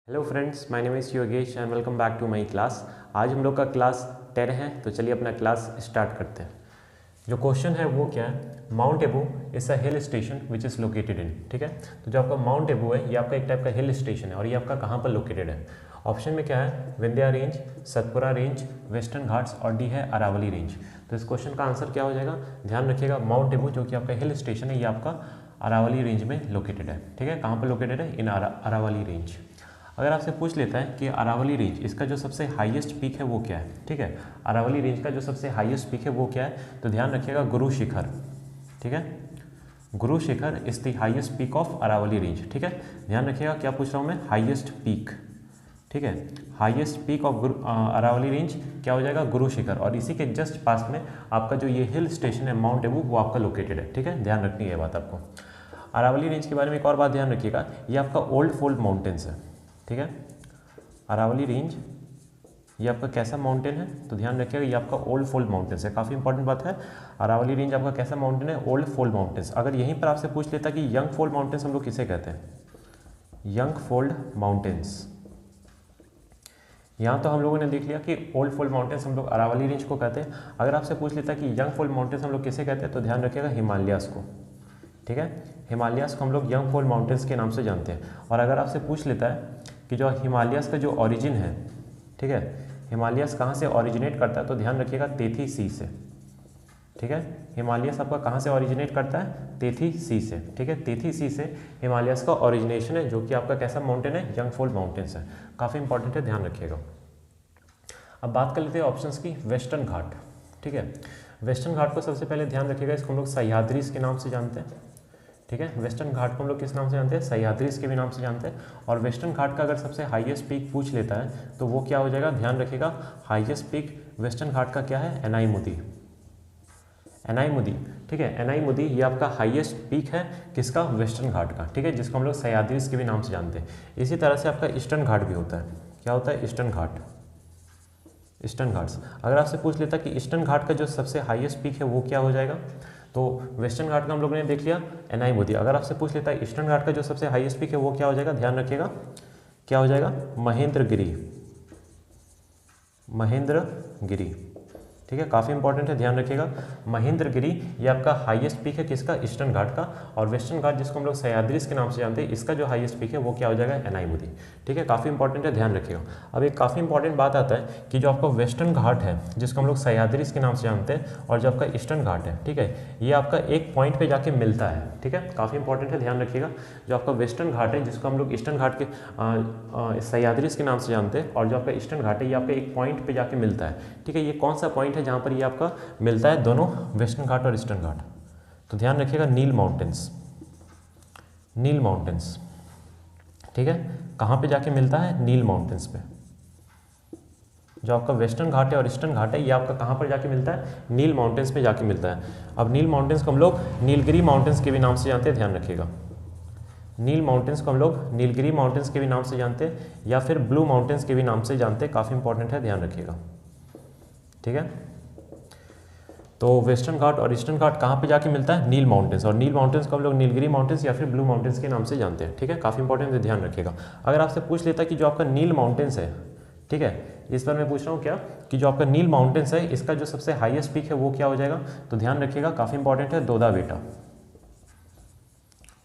Hello friends, my name is Yogesh and welcome back to my class. आज हम लोग का क्लास 10 है, तो चलिए अपना क्लास स्टार्ट करते हैं। जो क्वेश्चन है वो क्या है, mount above is a hill station which is located in. ठीक है, तो जो आपका माउंट एबू है ये आपका एक टाइप का हिल स्टेशन है और ये आपका कहाँ पर लोकेटेड है। ऑप्शन में क्या है, Vindhya range, Satpura range, western Ghats और डी है अरावली रेंज। तो इस क्वेश्चन का आंसर क्या हो जाएगा, ध्यान रखिएगा, माउंट एबू जो कि आपका हिल स्टेशन है ये आपका अरावली रेंज में लोकेटेड है। ठीक है, कहाँ पर लोकेटेड है, इन अरावली रेंज। अगर आपसे पूछ लेता है कि अरावली रेंज इसका जो सबसे हाईएस्ट पीक है वो क्या है, ठीक है, अरावली रेंज का जो सबसे हाईएस्ट पीक है वो क्या है, तो ध्यान रखिएगा गुरु शिखर। ठीक है, Guru Shikhar is the highest peak of Aravalli range. ठीक है, ध्यान रखिएगा क्या पूछ रहा हूँ मैं, हाईएस्ट पीक। ठीक है, highest peak of Aravalli range क्या हो जाएगा, गुरु शिखर, और इसी के जस्ट पास में आपका जो ये हिल स्टेशन है माउंट एबू वो आपका लोकेटेड है। ठीक है, ध्यान रखनी है बात आपको। अरावली रेंज के बारे में एक और बात ध्यान रखिएगा, ये आपका ओल्ड फोल्ड माउंटेन्स है। ठीक है, अरावली रेंज ये आपका कैसा माउंटेन है, तो ध्यान रखिएगा ये आपका ओल्ड फोल्ड माउंटेन्स है। काफ़ी इंपॉर्टेंट बात है, अरावली रेंज आपका कैसा माउंटेन है, ओल्ड फोल्ड माउंटेन्स। अगर यहीं पर आपसे पूछ लेता कि यंग फोल्ड माउंटेन्स हम लोग किसे कहते हैं, यंग फोल्ड माउंटेन्स, यहाँ तो हम लोगों ने देख लिया कि ओल्ड फोल्ड माउंटेन्स हम लोग अरावली रेंज को कहते हैं। अगर आपसे पूछ लेता कि यंग फोल्ड माउंटेन्स हम लोग किसे कहते हैं, तो ध्यान रखिएगा हिमालयास को। ठीक है, हिमालयास को हम लोग यंग फोल्ड माउंटेन्स के नाम से जानते हैं। और अगर आपसे पूछ लेता है कि जो हिमालयास का जो ओरिजिन है, ठीक है, हिमालयास कहाँ से ओरिजिनेट करता है, तो ध्यान रखिएगा तेथी सी से। ठीक है, हिमालयास आपका कहाँ से ओरिजिनेट करता है, तेथी सी से। ठीक है, तेथी सी से हिमालयास का ओरिजिनेशन है, जो कि आपका कैसा माउंटेन है, यंग फोल्ड माउंटेन्स है। काफ़ी इंपॉर्टेंट है, ध्यान रखिएगा। अब बात कर लेते हैं ऑप्शंस की, वेस्टर्न घाट। ठीक है, वेस्टर्न घाट को सबसे पहले ध्यान रखिएगा, इसको हम लोग सह्याद्रीज के नाम से जानते हैं। ठीक है, वेस्टर्न घाट को हम लोग किस नाम से जानते हैं, सह्याद्रीज के भी नाम से जानते हैं। और वेस्टर्न घाट का अगर सबसे हाईएस्ट पीक पूछ लेता है तो वो क्या हो जाएगा, ध्यान रखिएगा, हाईएस्ट पीक वेस्टर्न घाट का क्या है, एनाईमुदी। एनाईमुदी, ठीक है, एनाईमुदी ये आपका हाईएस्ट पीक है किसका, वेस्टर्न घाट का। ठीक है, जिसको हम लोग सह्याद्रीज के भी नाम से जानते हैं। इसी तरह से आपका ईस्टर्न घाट भी होता है। क्या होता है, ईस्टर्न घाट, ईस्टर्न घाट्स। अगर आपसे पूछ लेता कि ईस्टर्न घाट का जो सबसे हाईएस्ट पीक है वो क्या हो जाएगा, तो वेस्टर्न घाट का हम लोगों ने देख लिया एनाईमुदी। अगर आपसे पूछ लेता है ईस्टर्न घाट का जो सबसे हाईएस्ट पीक है वो क्या हो जाएगा, ध्यान रखिएगा क्या हो जाएगा, महेंद्रगिरी। महेंद्रगिरी, ठीक है, काफ़ी इंपॉर्टेंट है, ध्यान रखिएगा। महेंद्रगिरी ये आपका हाईएस्ट पीक है किसका, ईस्टर्न घाट का। और वेस्टर्न घाट जिसको हम लोग सह्याद्रीज के नाम से जानते हैं, इसका जो हाईएस्ट पीक है वो क्या हो जाएगा, एनाईमुदी। ठीक है, काफ़ी इंपॉर्टेंट है, ध्यान रखिएगा। अब एक काफ़ी इंपॉर्टेंट बात आता है कि जो आपका वेस्टर्न घाट है जिसको हम लोग सह्याद्रीज के नाम से जानते हैं, और जो आपका ईस्टर्न घाट है, ठीक है, ये आपका एक पॉइंट पर जाके मिलता है। ठीक है, काफ़ी इंपॉर्टेंट है, ध्यान रखिएगा। जो आपका वेस्टर्न घाट है जिसको हम लोग ईस्टर्न घाट के सह्याद्रीज के नाम से जानते हैं, और जो आपका ईस्टर्न घाट है ये आपका एक पॉइंट पर जाके मिलता है। ठीक है, ये कौन सा पॉइंट है जहाँ पर ये आपका मिलता है दोनों वेस्टर्न घाट और ईस्टर्न घाट, तो ध्यान रखिएगा नील माउंटेन्स। नील माउंटेन्स, ठीक है, कहाँ पे जाके मिलता है, नील माउंटेन्स पे। जो आपका वेस्टर्न घाट है और ईस्टर्न घाट है ये आपका कहाँ पर जाके मिलता है, नील माउंटेन्स पे जाके मिलता है। अब नील माउंटेन्स को हम लोग नीलगिरी माउंटेन्स के भी नाम से जानते हैं, ध्यान रखिएगा। नील माउंटेन्स को हम लोग नीलगिरी माउंटेन्स के भी नाम से जानते हैं, या फिर ब्लू माउंटेन्स के भी नाम से जानते हैं। काफ़ी इंपॉर्टेंट है, ध्यान रखिएगा। ठीक है, तो वेस्टर्न घाट और ईस्टर्न घाट कहाँ पे जाके मिलता है, नील माउंटेन्स, और नील माउंटेन्स को हम लोग नीलगिरी माउंटेन्स या फिर ब्लू माउंटेन्स के नाम से जानते हैं। ठीक है, काफ़ी इंपॉर्टेंट है, ध्यान रखिएगा। अगर आपसे पूछ लेता है कि जो आपका नील माउंटेन्स है, ठीक है, इस पर मैं पूछ रहा हूँ क्या, कि जो आपका नील माउंटेन्स है इसका जो सबसे हाईएस्ट पीक है वो क्या हो जाएगा, तो ध्यान रखिएगा, काफ़ी इंपॉर्टेंट है, दोदा बेटा।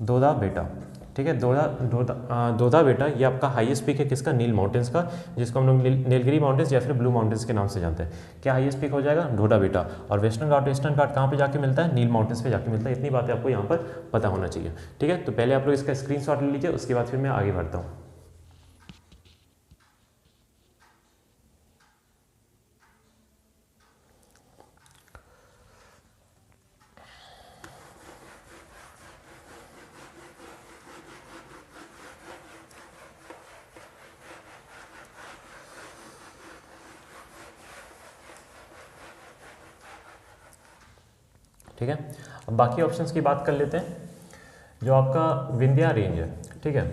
दोदा बेटा, ठीक है, दोदा बेटा ये आपका हाईएस्ट पीक है किसका, नील माउंटेन्स का, जिसको हम लोग नीलगिरी माउंटेन्स या फिर ब्लू माउंटेन्स के नाम से जानते हैं। क्या हाईएस्ट पीक हो जाएगा, डोडा बेटा। और वेस्टर्न घाट ईस्टर्न घाट कहाँ पे जाके मिलता है, नील माउंटेन्स पे जाके मिलता है। इतनी बातें आपको यहाँ पर पता होना चाहिए। ठीक है, तो पहले आप लोग इसका स्क्रीनशॉट ले लीजिए, उसके बाद फिर मैं आगे बढ़ता हूँ। ठीक है, अब बाकी ऑप्शंस की बात कर लेते हैं। जो आपका विंध्या रेंज है, ठीक है,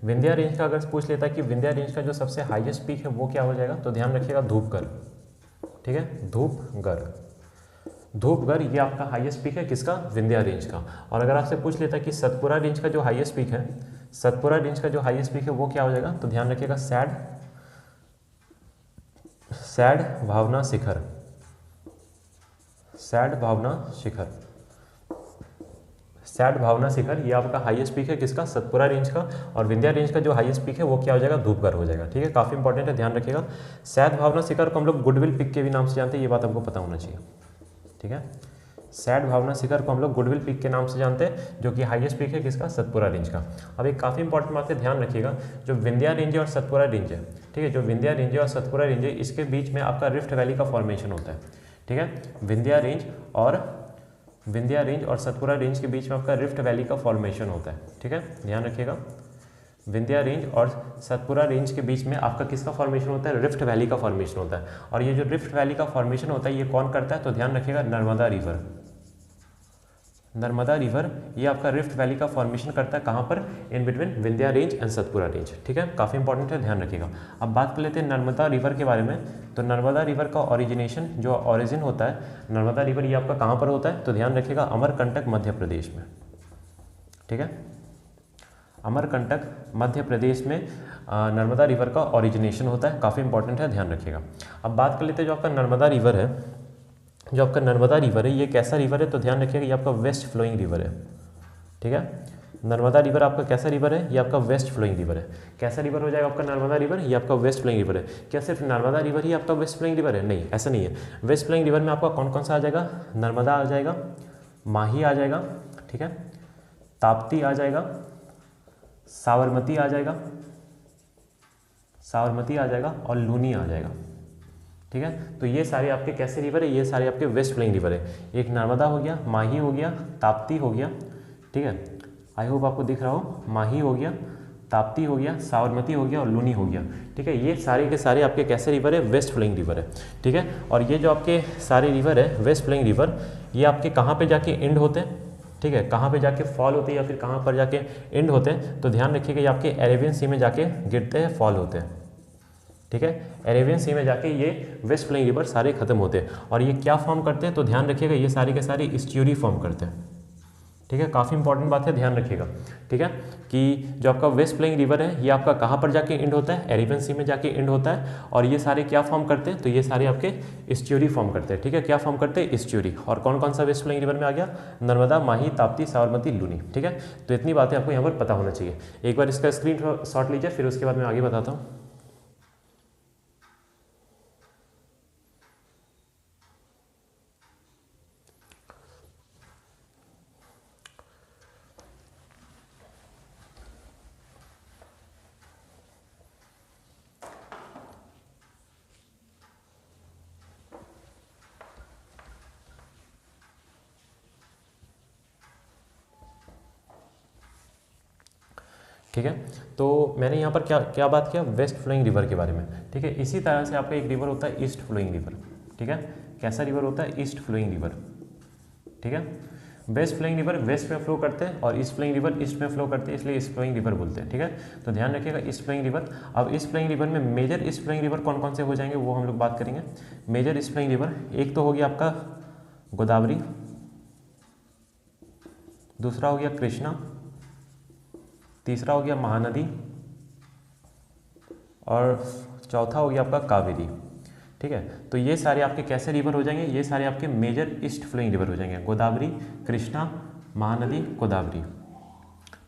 विंध्या रेंज का अगर पूछ लेता है कि विंध्या रेंज का जो सबसे हाईएस्ट पीक है वो क्या हो जाएगा, तो ध्यान रखिएगा धूपगढ़। ठीक है, धूपगढ़, धूपगढ़ ये आपका हाईएस्ट पीक है किसका, विंध्या रेंज का। और अगर आपसे पूछ लेता है कि सतपुरा रेंज का जो हाईएस्ट पीक है, सतपुरा रेंज का जो हाईएस्ट पीक है वो क्या हो जाएगा, तो ध्यान रखिएगा सैड भावना शिखर, सैड भावना शिखर, सैड भावना शिखर, ये आपका हाईएस्ट पीक है किसका, सतपुरा रेंज का। और विंध्या रेंज का जो हाईएस्ट पीक है वो क्या हो जाएगा, धूपगढ़ हो जाएगा। ठीक है, काफी इंपॉर्टेंट है, ध्यान रखिएगा। सैड भावना शिखर को हम लोग गुडविल पीक के भी नाम से जानते हैं, ये बात हमको पता होना चाहिए। ठीक है, सैड भावना शिखर को हम लोग गुडविल पीक के नाम से जानते हैं, जो कि हाईएस्ट पीक है किसका, सतपुरा रेंज का। अब एक काफ़ी इंपॉर्टेंट बात है, ध्यान रखिएगा, जो विंध्या रेंज है और सतपुरा रेंज है, ठीक है, जो विंध्या रेंज है और सतपुरा रेंज है, इसके बीच में आपका रिफ्ट वैली का फॉर्मेशन होता है। ठीक है, विंध्या रेंज और सतपुरा रेंज के बीच में आपका रिफ्ट वैली का फॉर्मेशन होता है। ठीक है, ध्यान रखिएगा, विंध्या रेंज और सतपुरा रेंज के बीच में आपका किसका फॉर्मेशन होता है, रिफ्ट वैली का फॉर्मेशन होता है। और ये जो रिफ्ट वैली का फॉर्मेशन होता है ये कौन करता है, तो ध्यान रखिएगा, नर्मदा रिवर। नर्मदा रिवर ये आपका रिफ्ट वैली का फॉर्मेशन करता है, कहाँ पर, in between Vindhya range and Satpura range. ठीक है, काफ़ी इंपॉर्टेंट है, ध्यान रखिएगा। अब बात कर लेते हैं नर्मदा रिवर के बारे में। तो नर्मदा रिवर का ओरिजिनेशन, जो ओरिजिन होता है नर्मदा रिवर, ये आपका कहाँ पर होता है, तो ध्यान रखिएगा, अमरकंटक मध्य प्रदेश में। ठीक है, अमरकंटक मध्य प्रदेश में नर्मदा रिवर का ओरिजिनेशन होता है, काफ़ी इंपॉर्टेंट है, ध्यान रखिएगा। अब बात कर लेते हैं जो आपका नर्मदा रिवर है, जो आपका नर्मदा रिवर है ये कैसा रिवर है, तो ध्यान रखिएगा ये आपका वेस्ट फ्लोइंग रिवर है। ठीक है, नर्मदा रिवर आपका कैसा रिवर है, ये आपका वेस्ट फ्लोइंग रिवर है। कैसा रिवर हो जाएगा आपका नर्मदा रिवर, ये आपका वेस्ट फ्लोइंग रिवर है। क्या सिर्फ नर्मदा रिवर ही आपका वेस्ट फ्लोइंग रिवर है, नहीं, ऐसा नहीं है। वेस्ट फ्लोइंग रिवर में आपका कौन कौन सा आ जाएगा, नर्मदा आ जाएगा, माही आ जाएगा, ठीक है, ताप्ती आ जाएगा, साबरमती आ जाएगा, और लूनी आ जाएगा। ठीक है, तो ये सारे आपके कैसे रिवर है, ये सारे आपके वेस्ट फ्लोइंग रिवर है। एक नर्मदा हो गया, माही हो गया, ताप्ती हो गया। ठीक है, आई होप आपको दिख रहा हो, माही हो गया, ताप्ती हो गया, साबरमती हो गया और लूनी हो गया। ठीक है, ये सारे के सारे आपके कैसे रिवर है, वेस्ट फ्लोइंग रिवर है। ठीक है, और ये जो आपके सारे रिवर है वेस्ट फ्लोइंग रिवर, ये आपके कहाँ पे जाके एंड होते हैं, ठीक है, कहाँ पे जाके फॉल होते हैं या फिर कहाँ पर जाके एंड होते हैं, तो ध्यान रखिएगा ये आपके अरेबियन सी में जाके गिरते हैं, फॉल होते हैं। ठीक है, अरेबियन सी में जाके ये वेस्ट फ्लोइंग रिवर सारे खत्म होते हैं। और ये क्या फॉर्म करते हैं, तो ध्यान रखिएगा ये सारे के सारे इस्ट्यूरी फॉर्म करते हैं। ठीक है, काफ़ी इंपॉर्टेंट बात है, ध्यान रखिएगा। ठीक है, कि जो आपका वेस्ट फ्लोइंग रिवर है ये आपका कहाँ पर जाके एंड होता है, अरेबियन सी में जाके एंड होता है। और ये सारे क्या फॉर्म करते हैं, तो ये सारे आपके इस्ट्यूरी फॉर्म करते हैं। ठीक है, क्या फॉर्म करते हैं, इस्ट्यूरी। और कौन कौन सा वेस्ट फ्लोइंग रिवर में आ गया, नर्मदा, माही, ताप्ती, साबरमती, लूनी। ठीक है, तो इतनी बातें आपको यहाँ पर पता होना चाहिए। एक बार इसका स्क्रीन शॉट लीजिए, फिर उसके बाद मैं आगे बताता हूँ। ठीक है, तो मैंने यहाँ पर क्या क्या बात किया, वेस्ट फ्लोइंग रिवर के बारे में। ठीक है, इसी तरह से आपका एक रिवर होता है ईस्ट फ्लोइंग रिवर। ठीक है, कैसा रिवर होता है, ईस्ट फ्लोइंग रिवर। ठीक है, वेस्ट फ्लोइंग रिवर वेस्ट में फ्लो करते हैं और ईस्ट फ्लोइंग रिवर ईस्ट में फ्लो करते हैं, इसलिए ईस्ट फ्लोइंग रिवर बोलते हैं। ठीक है, तो ध्यान रखिएगा ईस्ट फ्लोइंग रिवर। अब ईस्ट फ्लोइंग रिवर में मेजर ईस्ट फ्लोइंग रिवर कौन कौन से हो जाएंगे वो हम लोग बात करेंगे। मेजर ईस्ट फ्लोइंग रिवर एक तो हो गया आपका गोदावरी, दूसरा हो गया कृष्णा, तीसरा हो गया महानदी और चौथा हो गया आपका कावेरी। ठीक है, तो ये सारे आपके कैसे रिवर हो जाएंगे, ये सारे आपके मेजर ईस्ट फ्लोइंग रिवर हो जाएंगे, गोदावरी, कृष्णा, महानदी, गोदावरी।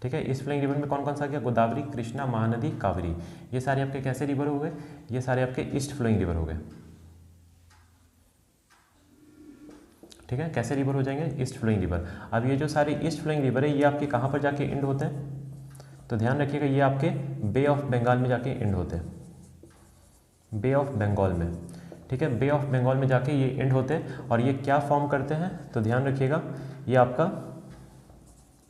ठीक है, ईस्ट फ्लोइंग रिवर में कौन कौन सा गया, गोदावरी, कृष्णा, महानदी, कावेरी। ये सारे आपके कैसे रिवर हो गए, ये सारे आपके ईस्ट फ्लोइंग रिवर हो गए। ठीक है, कैसे रिवर हो जाएंगे, ईस्ट फ्लोइंग रिवर। अब ये जो सारे ईस्ट फ्लोइंग रिवर है ये आपके कहाँ पर जाके एंड होते हैं, तो ध्यान रखिएगा ये आपके बे ऑफ बंगाल में जाके एंड होते हैं, बे ऑफ बंगाल में। ठीक है, बे ऑफ बंगाल में जाके ये एंड होते हैं। और ये क्या फॉर्म करते हैं, तो ध्यान रखिएगा ये आपका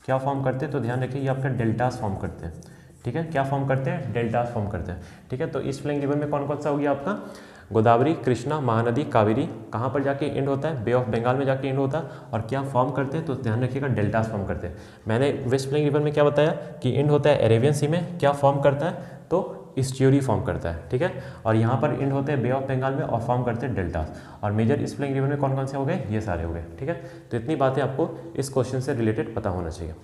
क्या फॉर्म करते हैं, तो ध्यान रखिए ये आपका डेल्टास फॉर्म करते हैं। ठीक है, क्या फॉर्म करते हैं, डेल्टास फॉर्म करते हैं। ठीक है, तो ईस्ट फ्लोइंग रिवर में कौन कौन सा हो गया आपका, गोदावरी, कृष्णा, महानदी, कावेरी। कहाँ पर जाके एंड होता है, बे ऑफ बंगाल में जाके एंड होता है। और क्या फॉर्म करते हैं, तो ध्यान रखिएगा डेल्टास फॉर्म करते हैं। मैंने वेस्ट फ्लोइंग रिवर में क्या बताया कि एंड होता है अरेबियन सी में, क्या फॉर्म करता है, तो इस्ट्यूरी फॉर्म करता है। ठीक है, और यहाँ पर एंड होते हैं बे ऑफ बंगाल में और फॉर्म करते हैं डेल्टास। और मेजर ईस्ट फ्लोइंग रिवर में कौन कौन से हो गए, ये सारे हो गए। ठीक है, तो इतनी बातें आपको इस क्वेश्चन से रिलेटेड पता होना चाहिए।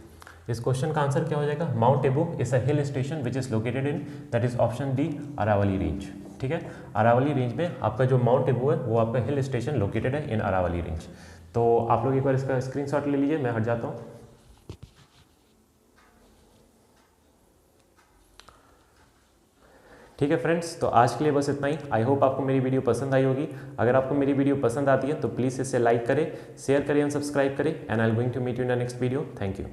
इस क्वेश्चन का आंसर क्या हो जाएगा, mount Abu is a hill station which is located in, that is option D, Aravalli range. ठीक है, अरावली रेंज में आपका जो माउंट एबू है वो आपका हिल स्टेशन लोकेटेड है इन अरावली रेंज। तो आप लोग एक बार इसका स्क्रीनशॉट ले लीजिए, मैं हट जाता हूँ। ठीक है फ्रेंड्स, तो आज के लिए बस इतना ही। आई होप आपको मेरी वीडियो पसंद आई होगी। अगर आपको मेरी वीडियो पसंद आती है तो प्लीज़ इसे लाइक करें, शेयर करें एंड सब्सक्राइब करें, and I am going to meet you in the next video. Thank you.